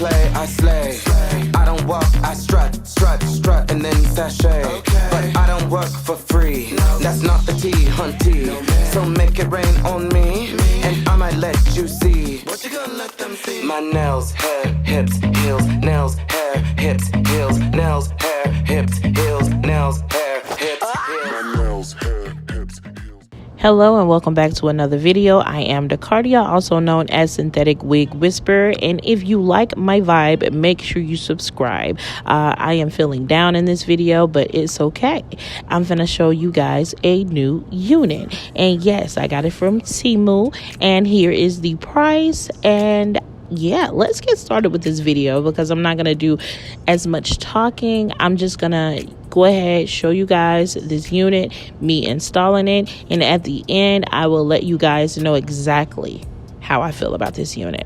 play, I slay. I don't walk, I strut, and then sashay. But I don't work for free, that's not the tea, hunty. So make it rain on me, and I might let you see. What you gonna let them see? My nails, hair, hips, heels, nails, hair, hips, heels, nails, hair, hips, heels, nails, hair, hips, heels. My nails, hair, hips, heels. Hello and welcome back to another video. I am 𝒹𝒶𝒶𝒹𝒾𝒶, also known as Synthetic Wig Whisperer, and if you like my vibe, make sure you subscribe. I am feeling down in this video, but it's okay. I'm gonna show you guys a new unit, and yes, I got it from Temu, and here is the price. And yeah, let's get started with this video because I'm not gonna do as much talking. I'm just gonna go ahead, show you guys this unit, me installing it, and at the end I will let you guys know exactly how I feel about this unit.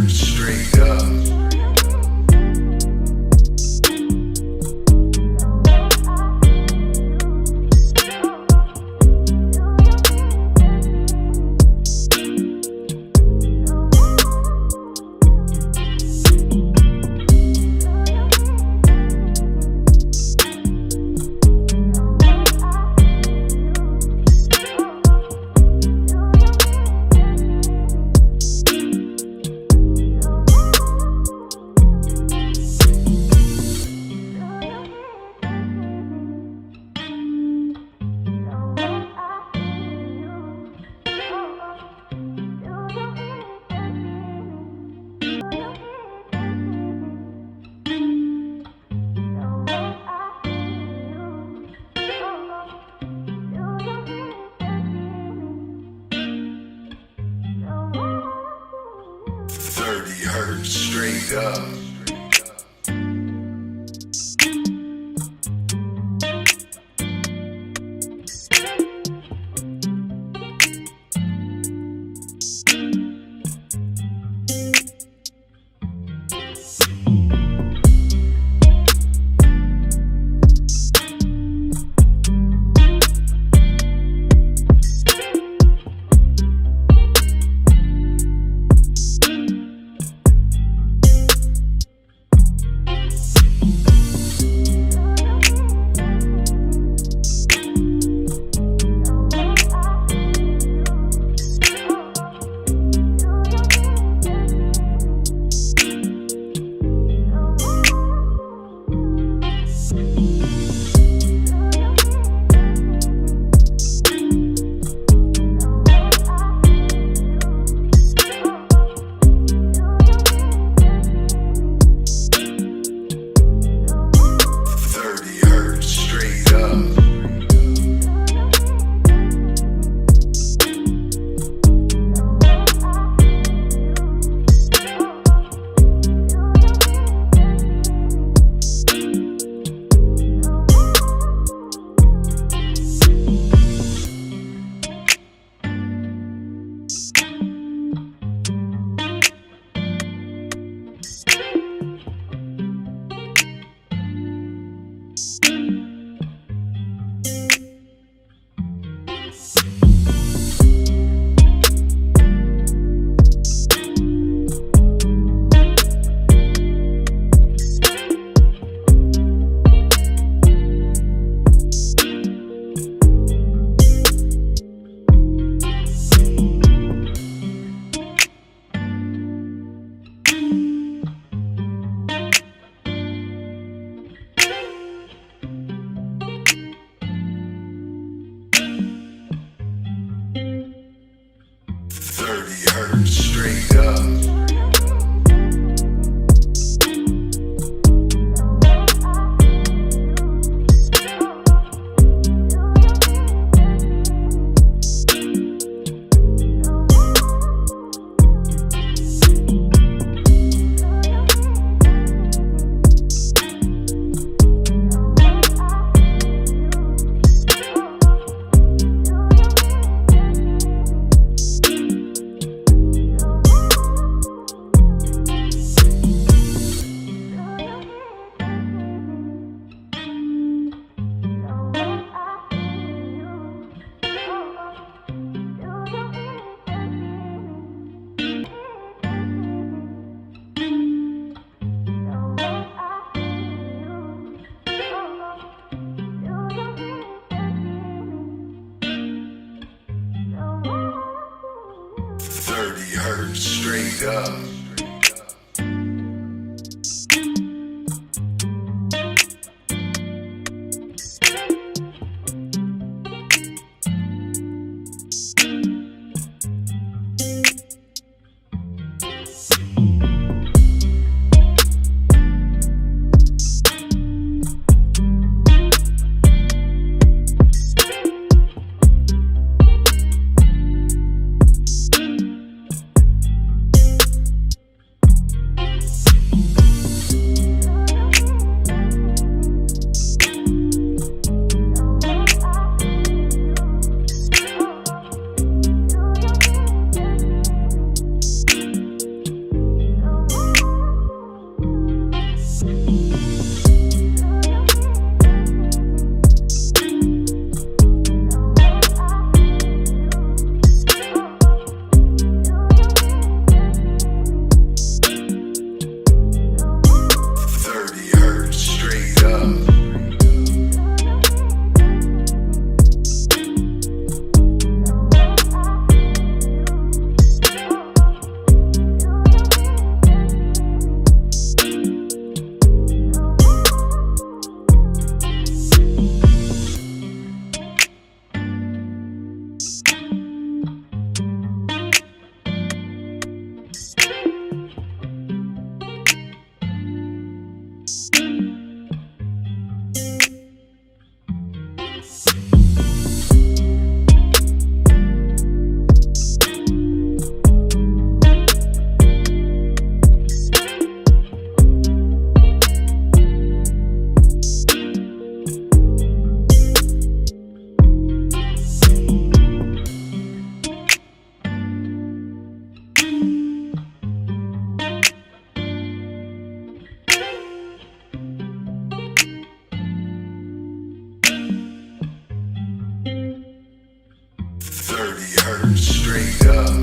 Straight up. Straight up. Straight up. Straight up. Straight up.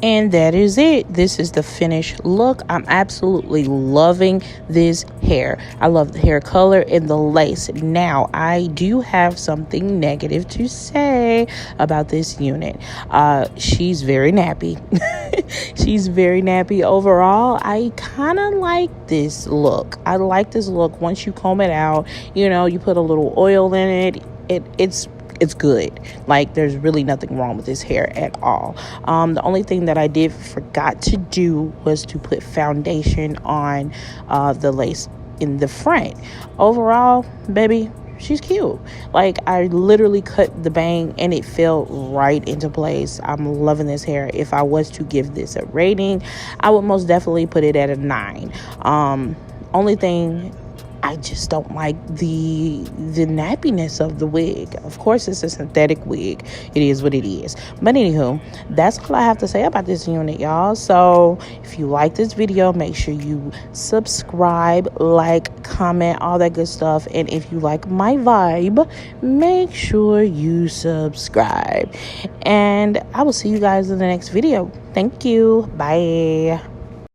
And that is it. This is the finished look. I'm absolutely loving this hair. I love the hair color and the lace. Now, I do have something negative to say about this unit. She's very nappy. She's very nappy overall. I kind of like this look. I like this look. Once you comb it out, you know, you put a little oil in it. It's good. Like, there's really nothing wrong with this hair at all. The only thing that I forgot to do was to put foundation on the lace in the front. Overall, baby, she's cute. Like, I literally cut the bang and it fell right into place. I'm loving this hair. If I was to give this a rating, I would most definitely put it at a 9. Only thing, I just don't like the nappiness of the wig. Of course, it's a synthetic wig. It is what it is. But anywho, that's all I have to say about this unit, y'all. So if you like this video, make sure you subscribe, like, comment, all that good stuff. And if you like my vibe, make sure you subscribe. And I will see you guys in the next video. Thank you. Bye.